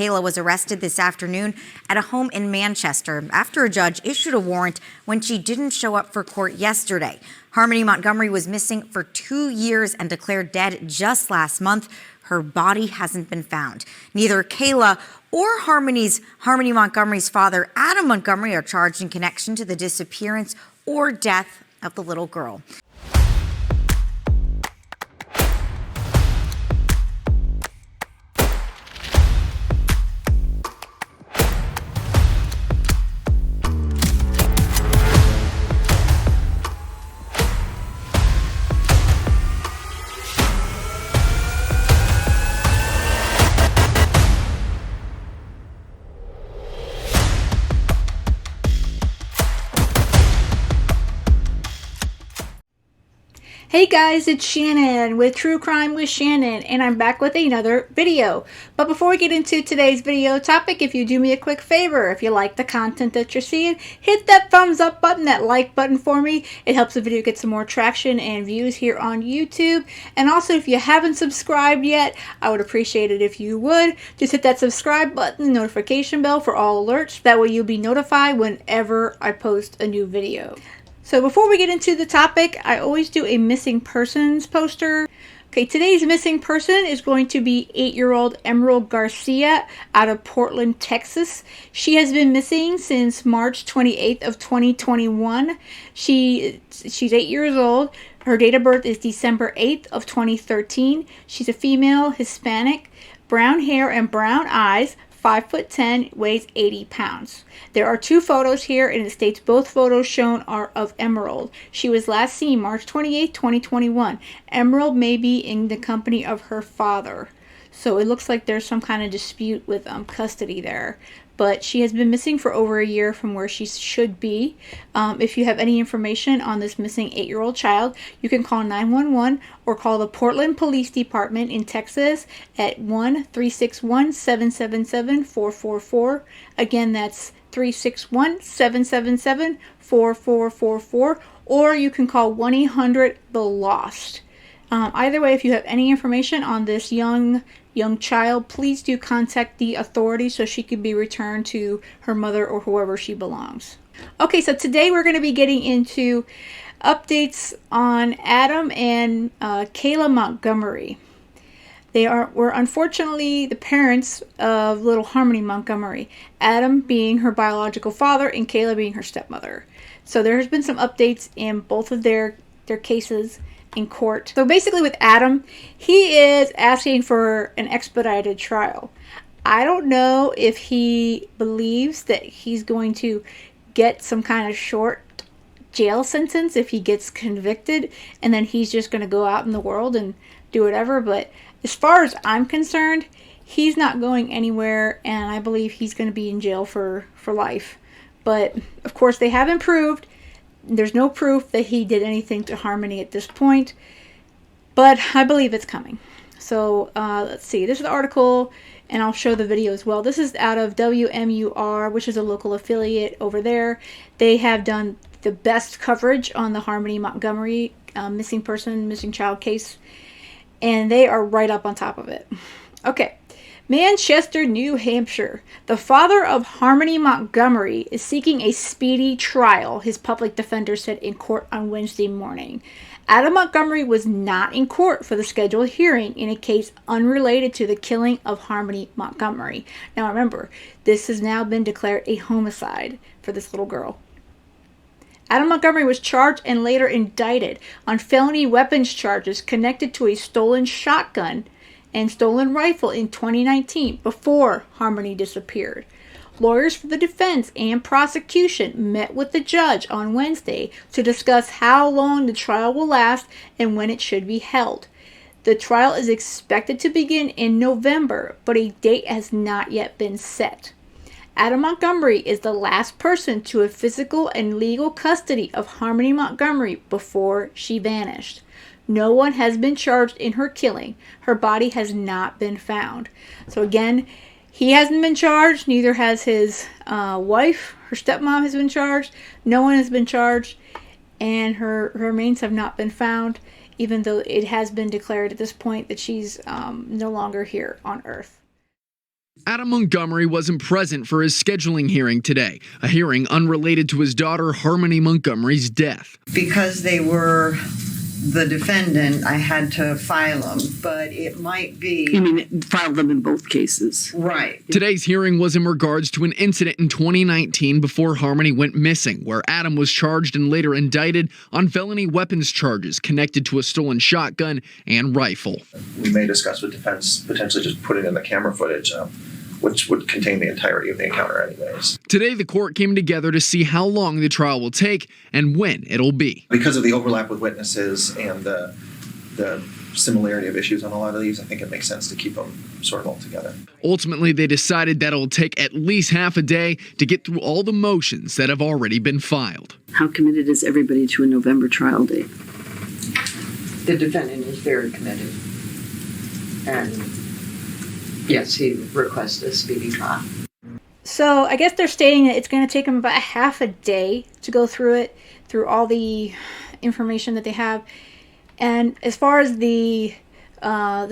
Kayla was arrested this afternoon at a home in Manchester after a judge issued a warrant when she didn't show up for court yesterday. Harmony Montgomery was missing for 2 years and declared dead just last month. Her body hasn't been found. Neither Kayla or Harmony Montgomery's father, Adam Montgomery, are charged in connection to the disappearance or death of the little girl. Hey guys, it's Shannon with True Crime with Shannon, and I'm back with another video. But before we get into today's video topic, if you do me a quick favor, if you like the content that you're seeing, hit that thumbs up button, that like button for me. It helps the video get some more traction and views here on YouTube. And also, if you haven't subscribed yet, I would appreciate it if you would. Just hit that subscribe button, notification bell for all alerts. That way you'll be notified whenever I post a new video. So before we get into the topic, I always do a missing persons poster. Okay, today's missing person is going to be 8-year-old Emerald Garcia out of Portland, Texas. She has been missing since March 28th of 2021. She's 8 years old. Her date of birth is December 8th of 2013. She's a female, Hispanic, brown hair and brown eyes, 5'10", weighs 80 pounds. There are 2 photos here, and it states both photos shown are of Emerald. She was last seen March 28, 2021. Emerald may be in the company of her father. So it looks like there's some kind of dispute with custody there. But she has been missing for over a year from where she should be. If you have any information on this missing 8-year-old child, you can call 911 or call the Portland Police Department in Texas at 1-361-777-4444. Again, that's 361-777-4444. Or you can call 1-800-THE-LOST. Either way, if you have any information on this young child, please do contact the authorities so she can be returned to her mother or whoever she belongs. Okay, so today we're going to be getting into updates on Adam and Kayla Montgomery. They were unfortunately the parents of little Harmony Montgomery, Adam being her biological father and Kayla being her stepmother. So there has been some updates in both of their cases in court. So basically with Adam, he is asking for an expedited trial. I don't know if he believes that he's going to get some kind of short jail sentence if he gets convicted, and then he's just going to go out in the world and do whatever. But as far as I'm concerned, he's not going anywhere, and I believe he's going to be in jail for life. But of course, they haven't proved. There's no proof that he did anything to Harmony at this point, but I believe it's coming. So let's see. This is the article, and I'll show the video as well. This is out of WMUR, which is a local affiliate over there. They have done the best coverage on the Harmony Montgomery missing child case, and they are right up on top of it. Okay. Manchester, New Hampshire. The father of Harmony Montgomery is seeking a speedy trial, his public defender said in court on Wednesday morning. Adam Montgomery was not in court for the scheduled hearing in a case unrelated to the killing of Harmony Montgomery. Now remember, this has now been declared a homicide for this little girl. Adam Montgomery was charged and later indicted on felony weapons charges connected to a stolen shotgun and stolen rifle in 2019 before Harmony disappeared. Lawyers for the defense and prosecution met with the judge on Wednesday to discuss how long the trial will last and when it should be held. The trial is expected to begin in November, but a date has not yet been set. Adam Montgomery is the last person to have physical and legal custody of Harmony Montgomery before she vanished. No one has been charged in her killing. Her body has not been found. So again, he hasn't been charged. Neither has his wife. Her stepmom has been charged. No one has been charged. And her remains have not been found, even though it has been declared at this point that she's no longer here on Earth. Adam Montgomery wasn't present for his scheduling hearing today, a hearing unrelated to his daughter Harmony Montgomery's death. Because they were the defendant, I had to file them, but it might be... You mean file them in both cases? Right. Today's hearing was in regards to an incident in 2019 before Harmony went missing, where Adam was charged and later indicted on felony weapons charges connected to a stolen shotgun and rifle. We may discuss with defense potentially just putting in the camera footage, which would contain the entirety of the encounter anyways. Today, the court came together to see how long the trial will take and when it'll be. Because of the overlap with witnesses and the similarity of issues on a lot of these, I think it makes sense to keep them sort of all together. Ultimately, they decided that it'll take at least half a day to get through all the motions that have already been filed. How committed is everybody to a November trial date? The defendant is very committed. And yes, he requests a speedy trial. So I guess they're stating that it's going to take them about half a day to go through all the information that they have. And as far as the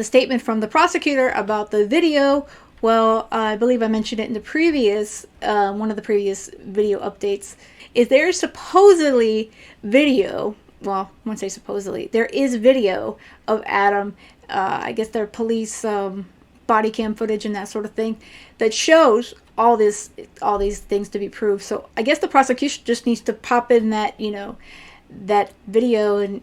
statement from the prosecutor about the video, well, I believe I mentioned it in the previous one of the previous video updates. Is there supposedly video? Well, I won't say supposedly. There is video of Adam. I guess their police body cam footage and that sort of thing that shows all these things to be proved. So I guess the prosecution just needs to pop in that that video, and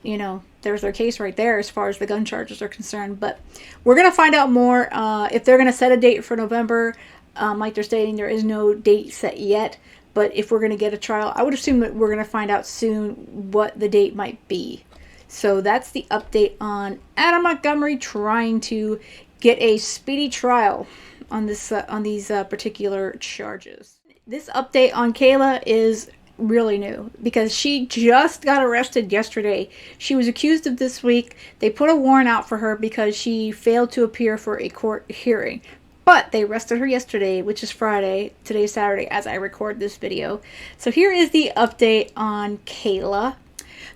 there's their case right there as far as the gun charges are concerned. But we're gonna find out more if they're gonna set a date for November. Like they're stating, there is no date set yet. But if we're gonna get a trial, I would assume that we're gonna find out soon what the date might be. So that's the update on Adam Montgomery trying to get a speedy trial on these particular charges. This update on Kayla is really new because she just got arrested yesterday. She was accused of this week. They put a warrant out for her because she failed to appear for a court hearing. But they arrested her yesterday, which is Friday. Today's Saturday as I record this video. So here is the update on Kayla.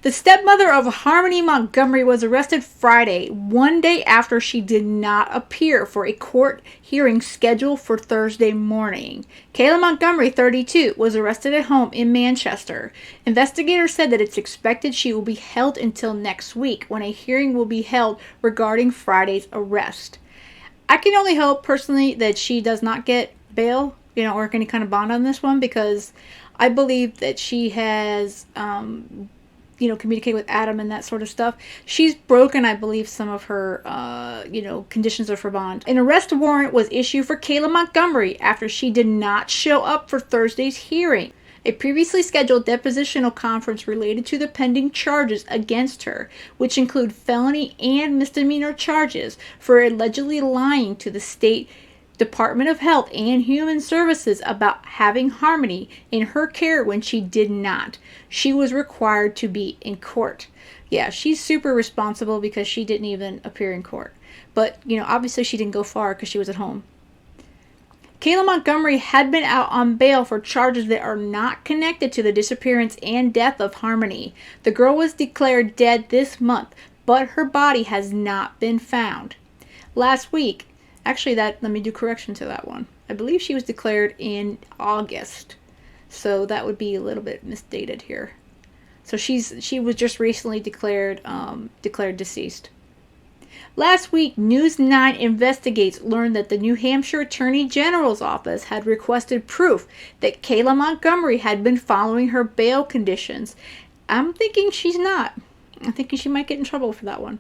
The stepmother of Harmony Montgomery was arrested Friday, one day after she did not appear for a court hearing scheduled for Thursday morning. Kayla Montgomery, 32, was arrested at home in Manchester. Investigators said that it's expected she will be held until next week, when a hearing will be held regarding Friday's arrest. I can only hope personally that she does not get bail, or any kind of bond on this one, because I believe that she has communicate with Adam and that sort of stuff. She's broken, I believe, some of her, conditions of her bond. An arrest warrant was issued for Kayla Montgomery after she did not show up for Thursday's hearing. A previously scheduled depositional conference related to the pending charges against her, which include felony and misdemeanor charges for allegedly lying to the state Department of Health and Human Services about having Harmony in her care when she did not. She was required to be in court. Yeah, she's super responsible because she didn't even appear in court. But, obviously she didn't go far because she was at home. Kayla Montgomery had been out on bail for charges that are not connected to the disappearance and death of Harmony. The girl was declared dead this month, but her body has not been found. Last week, let me do correction to that one. I believe she was declared in August. So that would be a little bit misdated here. So she was just recently declared deceased. Last week, News 9 Investigates learned that the New Hampshire Attorney General's office had requested proof that Kayla Montgomery had been following her bail conditions. I'm thinking she's not. I'm thinking she might get in trouble for that one.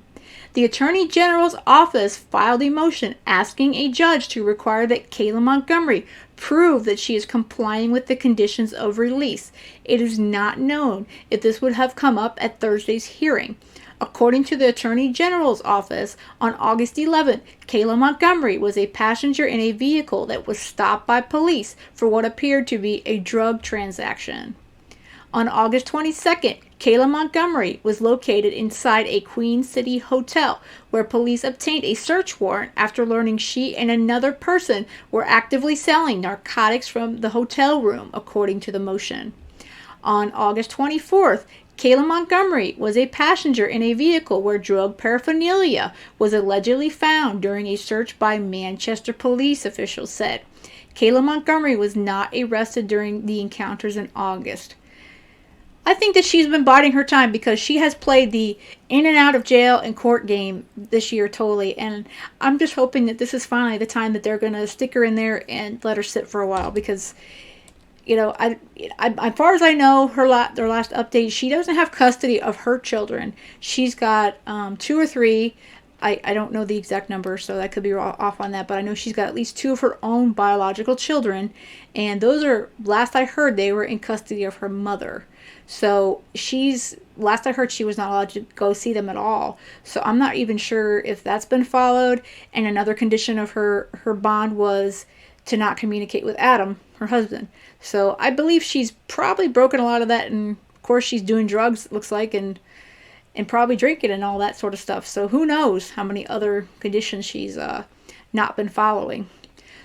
The Attorney General's office filed a motion asking a judge to require that Kayla Montgomery prove that she is complying with the conditions of release. It is not known if this would have come up at Thursday's hearing. According to the Attorney General's office, on August 11th, Kayla Montgomery was a passenger in a vehicle that was stopped by police for what appeared to be a drug transaction. On August 22nd, Kayla Montgomery was located inside a Queen City hotel where police obtained a search warrant after learning she and another person were actively selling narcotics from the hotel room, according to the motion. On August 24th, Kayla Montgomery was a passenger in a vehicle where drug paraphernalia was allegedly found during a search by Manchester police, officials said. Kayla Montgomery was not arrested during the encounters in August. I think that she's been biding her time because she has played the in and out of jail and court game this year totally, and I'm just hoping that this is finally the time that they're going to stick her in there and let her sit for a while because, you know, as far as I know, their last update, she doesn't have custody of her children. She's got 2 or 3. I don't know the exact number, so I could be off on that, but I know she's got at least 2 of her own biological children, and those are, last I heard, they were in custody of her mother. So last I heard, she was not allowed to go see them at all. So I'm not even sure if that's been followed. And another condition of her bond was to not communicate with Adam, her husband. So I believe she's probably broken a lot of that. And of course, she's doing drugs, it looks like, and probably drinking and all that sort of stuff. So who knows how many other conditions she's not been following.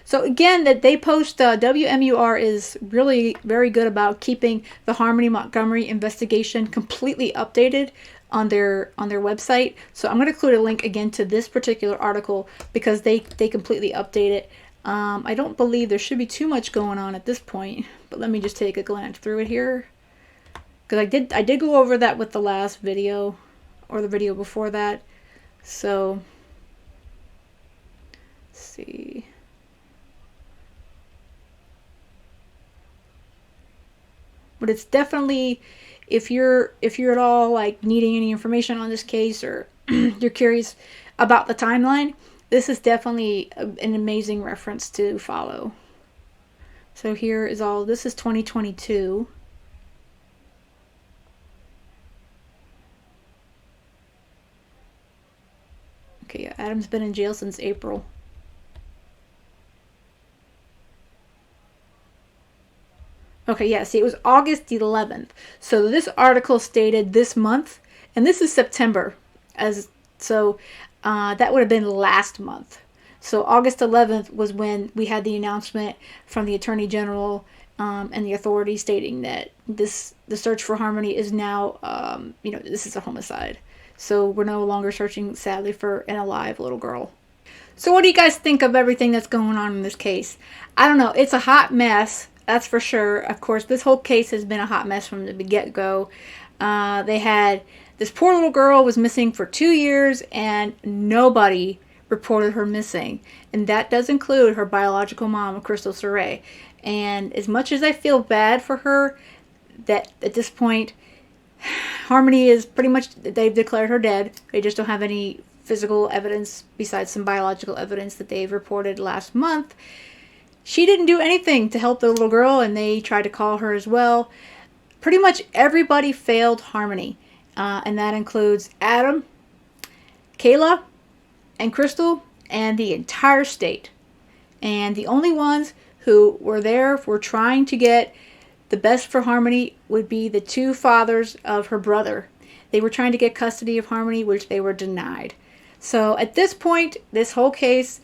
So again, that they post, WMUR is really very good about keeping the Harmony Montgomery investigation completely updated on their website. So I'm going to include a link again to this particular article because they completely update it. I don't believe there should be too much going on at this point, but let me just take a glance through it here. Because I did go over that with the last video, or the video before that. So, let's see. But it's definitely, if you're at all like needing any information on this case, or you're curious about the timeline, this is definitely an amazing reference to follow. So here is all, this is 2022. Okay, yeah, Adam's been in jail since April. Okay, yeah, see, it was August 11th. So this article stated this month, and this is September. That would have been last month. So August 11th was when we had the announcement from the Attorney General and the authorities stating that the search for Harmony is now, this is a homicide. So we're no longer searching, sadly, for an alive little girl. So what do you guys think of everything that's going on in this case? I don't know. It's a hot mess. That's for sure. Of course, this whole case has been a hot mess from the get-go. They had this poor little girl was missing for 2 years, and nobody reported her missing. And that does include her biological mom, Crystal Surrey. And as much as I feel bad for her, that at this point, Harmony is pretty much, they've declared her dead. They just don't have any physical evidence besides some biological evidence that they've reported last month. She didn't do anything to help the little girl, and they tried to call her as well. Pretty much everybody failed Harmony, and that includes Adam, Kayla, and Crystal, and the entire state. And the only ones who were there for trying to get the best for Harmony would be the 2 fathers of her brother. They were trying to get custody of Harmony, which they were denied. So at this point, this whole case,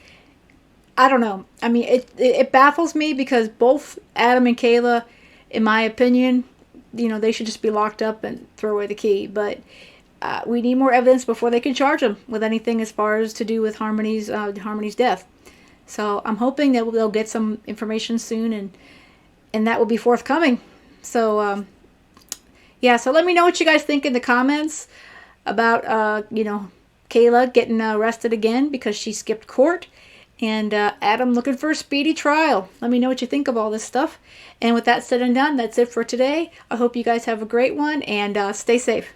I don't know. I mean, it baffles me because both Adam and Kayla, in my opinion, they should just be locked up and throw away the key. But we need more evidence before they can charge them with anything as far as to do with Harmony's death. So I'm hoping that they'll get some information soon, and that will be forthcoming. So yeah. So let me know what you guys think in the comments about Kayla getting arrested again because she skipped court. And Adam looking for a speedy trial. Let me know what you think of all this stuff. And with that said and done, that's it for today. I hope you guys have a great one, and stay safe.